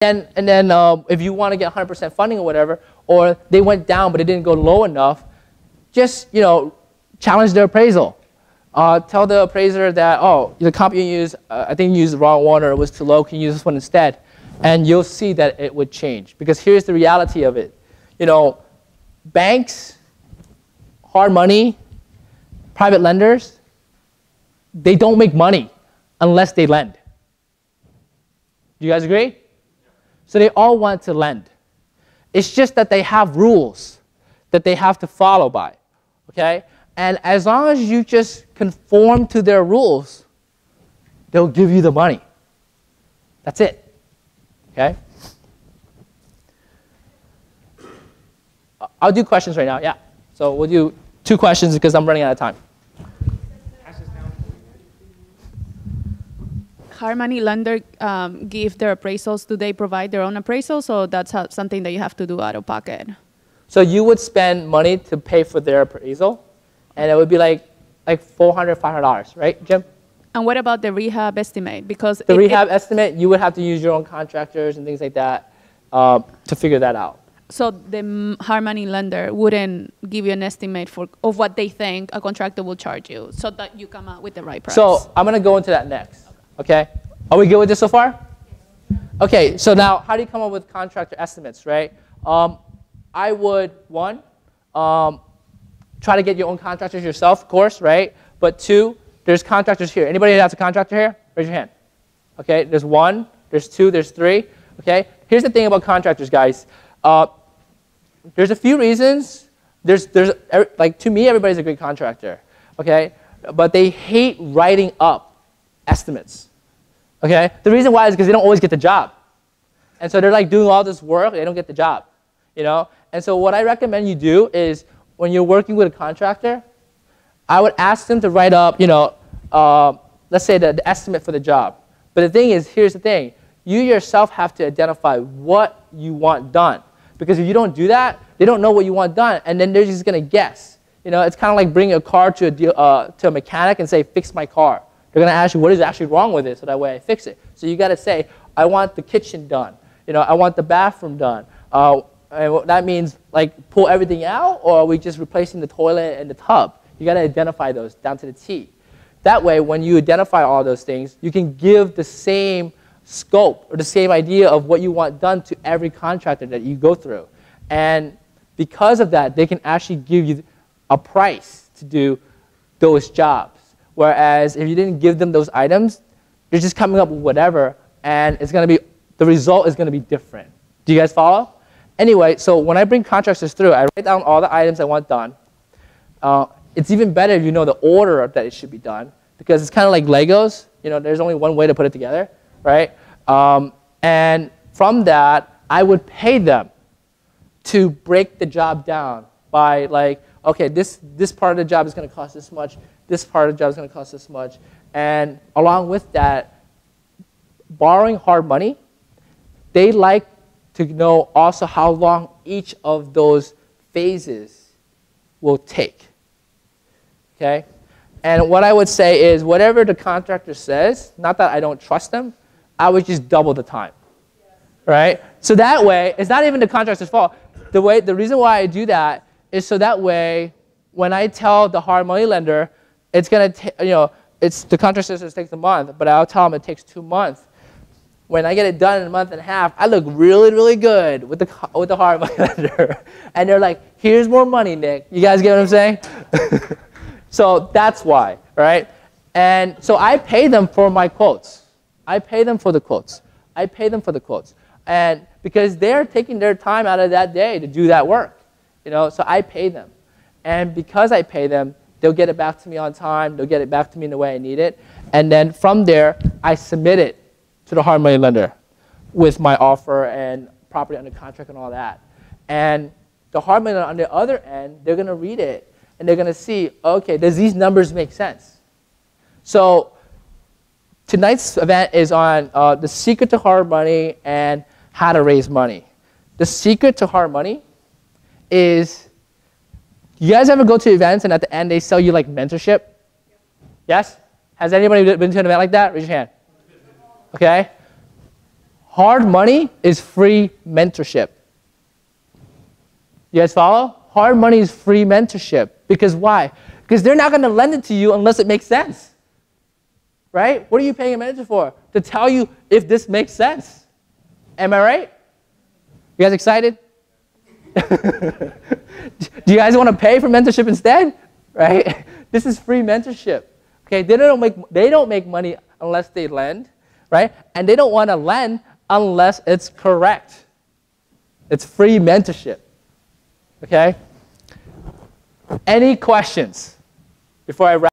And then if you want to get 100% funding or whatever, or they went down but it didn't go low enough, just challenge their appraisal. Tell the appraiser that, oh, the comp you used, I think you used the wrong one or it was too low, can you use this one instead? And you'll see that it would change. Because here's the reality of it. Banks, hard money, private lenders, they don't make money unless they lend. Do you guys agree? So they all want to lend. It's just that they have rules that they have to follow by, okay? And as long as you just conform to their rules, they'll give you the money. That's it, okay? I'll do questions right now, yeah. So we'll do 2 questions because I'm running out of time. Hard money lender give their appraisals. Do they provide their own appraisals, or that's something that you have to do out of pocket? So you would spend money to pay for their appraisal, and it would be like $400, $500, right, Jim? And what about the rehab estimate? Because the rehab estimate, you would have to use your own contractors and things like that to figure that out. So the hard money lender wouldn't give you an estimate of what they think a contractor will charge you, so that you come out with the right price. So I'm going to go into that next. Okay, are we good with this so far? Okay, so now how do you come up with contractor estimates, right? I would, 1, try to get your own contractors yourself, of course, right? But 2, there's contractors here. Anybody that has a contractor here? Raise your hand. Okay, there's 1, there's 2, there's 3. Okay, here's the thing about contractors, guys. There's a few reasons. Like, to me, everybody's a great contractor, okay? But they hate writing up estimates. Okay? The reason why is because they don't always get the job. And so they're like doing all this work, they don't get the job. And so what I recommend you do is when you're working with a contractor, I would ask them to write up, let's say the estimate for the job. But the thing is, here's the thing. You yourself have to identify what you want done. Because if you don't do that, they don't know what you want done, and then they're just going to guess. It's kind of like bringing a car to a mechanic and say, fix my car. They're going to ask you, what is actually wrong with it, so that way I fix it. So you got to say, I want the kitchen done. I want the bathroom done. And that means, like, pull everything out, or are we just replacing the toilet and the tub? You got to identify those down to the T. That way, when you identify all those things, you can give the same scope or the same idea of what you want done to every contractor that you go through. And because of that, they can actually give you a price to do those jobs. Whereas if you didn't give them those items, they're just coming up with whatever, and it's going to be, the result is going to be different. Do you guys follow? Anyway, so when I bring contractors through, I write down all the items I want done. It's even better if you know the order that it should be done, because it's kind of like Legos. There's only one way to put it together, right? And from that, I would pay them to break the job down by, like, okay, this part of the job is going to cost this much. This part of the job is going to cost this much. And along with that, borrowing hard money, they like to know also how long each of those phases will take. Okay? And what I would say is whatever the contractor says, not that I don't trust them, I would just double the time. Right? So that way, it's not even the contractor's fault. The reason why I do that is so that way, when I tell the hard money lender, it's going to, the contractor says it takes a month, but I'll tell them it takes 2 months. When I get it done in a month and a half, I look really, really good with the hard money lender. And they're like, here's more money, Nick. You guys get what I'm saying? So that's why, right? And so I pay them for my quotes. I pay them for the quotes. I pay them for the quotes. And because they're taking their time out of that day to do that work. So I pay them. And because I pay them, they'll get it back to me on time. They'll get it back to me in the way I need it. And then from there, I submit it to the hard money lender with my offer and property under contract and all that. And the hard money lender on the other end, they're going to read it. And they're going to see, okay, does these numbers make sense? So tonight's event is on the secret to hard money and how to raise money. The secret to hard money is, you guys ever go to events and at the end they sell you like mentorship? Yes? Has anybody been to an event like that? Raise your hand. Okay? Hard money is free mentorship. You guys follow? Hard money is free mentorship. Because why? Because they're not going to lend it to you unless it makes sense. Right? What are you paying a manager for? To tell you if this makes sense. Am I right? You guys excited? Do you guys want to pay for mentorship instead? Right? This is free mentorship. Okay? They don't make money unless they lend, right? And they don't want to lend unless it's correct. It's free mentorship. Okay? Any questions before I wrap?